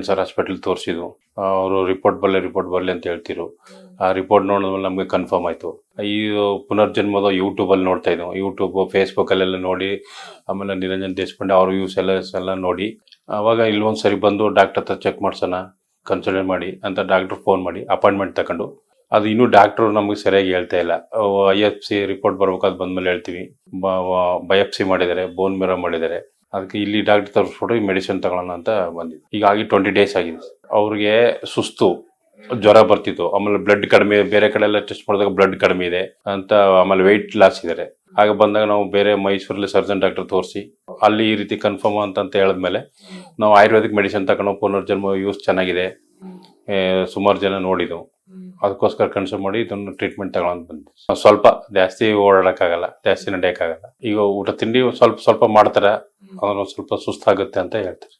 Cancer hospital ತೋರಿಸಿದ್ವು. ಅವರು report ಬರಲಿ ಅಂತ ಹೇಳ್ತಿರು. ಆ ರಿಪೋರ್ಟ್ ನೋಡಿದ್ಮೇಲೆ ನಮಗೆ ಕನ್ಫರ್ಮ್ ಆಯ್ತು. ಈ ಪುನರ್ಜನ್ಮದ ಯೂಟ್ಯೂಬಲ್ಲಿ ನೋಡ್ತಾ ಇದ್ವು. ಯೂಟ್ಯೂಬ್ ಫೇಸ್ಬುಕ್ಕಲ್ಲೆಲ್ಲ ನೋಡಿ, ಆಮೇಲೆ ನಿರಂಜನ್ ದೇಶಪಾಂಡೆ ಅವ್ರ ಯೂಸ್ ಎಲ್ಲ ನೋಡಿ, ಆವಾಗ ಇಲ್ಲೊಂದ್ಸರಿ ಬಂದು ಡಾಕ್ಟರ್ ಹತ್ರ ಚೆಕ್ ಮಾಡ್ಸೋಣ, ಕನ್ಸಲ್ಟ್ ಮಾಡಿ ಅಂತ ಡಾಕ್ಟರ್ ಫೋನ್ ಮಾಡಿ ಅಪಾಯಿಂಟ್ಮೆಂಟ್ ತಗೊಂಡು, ಅದು ಇನ್ನೂ ಡಾಕ್ಟ್ರು ನಮಗೆ ಸರಿಯಾಗಿ ಹೇಳ್ತಾ ಇಲ್ಲ. IFC ರಿಪೋರ್ಟ್ ಬರ್ಬೇಕಾದ್ ಬಂದ್ಮೇಲೆ ಹೇಳ್ತೀವಿ. ಬಯಾಪ್ಸಿ ಮಾಡಿದ್ದಾರೆ, ಬೋನ್ ಮೆರೋ ಮಾಡಿದ್ದಾರೆ. ಅದಕ್ಕೆ ಇಲ್ಲಿ ಡಾಕ್ಟರ್ ತೋರಿಸ್ಬಿಟ್ಟು ಈ ಮೆಡಿಸಿನ್ ತಗೊಳ್ಳೋಣ ಅಂತ ಬಂದಿದ್ದು. ಹೀಗಾಗಿ 20 days ಆಗಿದೆ. ಅವ್ರಿಗೆ ಸುಸ್ತು, ಜ್ವರ ಬರ್ತಿತ್ತು, ಆಮೇಲೆ ಬ್ಲಡ್ ಕಡಿಮೆ, ಬೇರೆ ಕಡೆ ಎಲ್ಲ ಟೆಸ್ಟ್ ಮಾಡಿದಾಗ ಬ್ಲಡ್ ಕಡಿಮೆ ಇದೆ ಅಂತ, ಆಮೇಲೆ ವೆಯ್ಟ್ ಲಾಸ್ ಇದ್ದಾರೆ. ಆಗ ಬಂದಾಗ ನಾವು ಬೇರೆ ಮೈಸೂರಲ್ಲಿ ಸರ್ಜನ್ ಡಾಕ್ಟರ್ ತೋರಿಸಿ ಅಲ್ಲಿ ಈ ರೀತಿ ಕನ್ಫರ್ಮ್ ಅಂತ ಹೇಳಿದ್ಮೇಲೆ ನಾವು ಆಯುರ್ವೇದಿಕ್ ಮೆಡಿಸಿನ್ ತಗೊಂಡು ಪುನರ್ಜನ್ಮ ಯೂಸ್ ಚೆನ್ನಾಗಿದೆ, ಸುಮಾರು ಜನ ನೋಡಿದ್ದು, ಅದಕ್ಕೋಸ್ಕರ ಕನ್ಸಲ್ಟ್ ಮಾಡಿ ಇದನ್ನು ಟ್ರೀಟ್ಮೆಂಟ್ ತಗೊಳಂತ ಬಂದ್ವಿ. ಸ್ವಲ್ಪ ಜಾಸ್ತಿ ಓಡಾಡಕ್ಕಾಗಲ್ಲ, ಜಾಸ್ತಿ ನಡೆಯಕ್ಕಾಗಲ್ಲ. ಈಗ ಊಟ ತಿಂಡಿ ಸ್ವಲ್ಪ ಮಾಡ್ತಾರೆ, ಅದನ್ನು ಸ್ವಲ್ಪ ಸುಸ್ತಾಗುತ್ತೆ ಅಂತ ಹೇಳ್ತಾರೆ.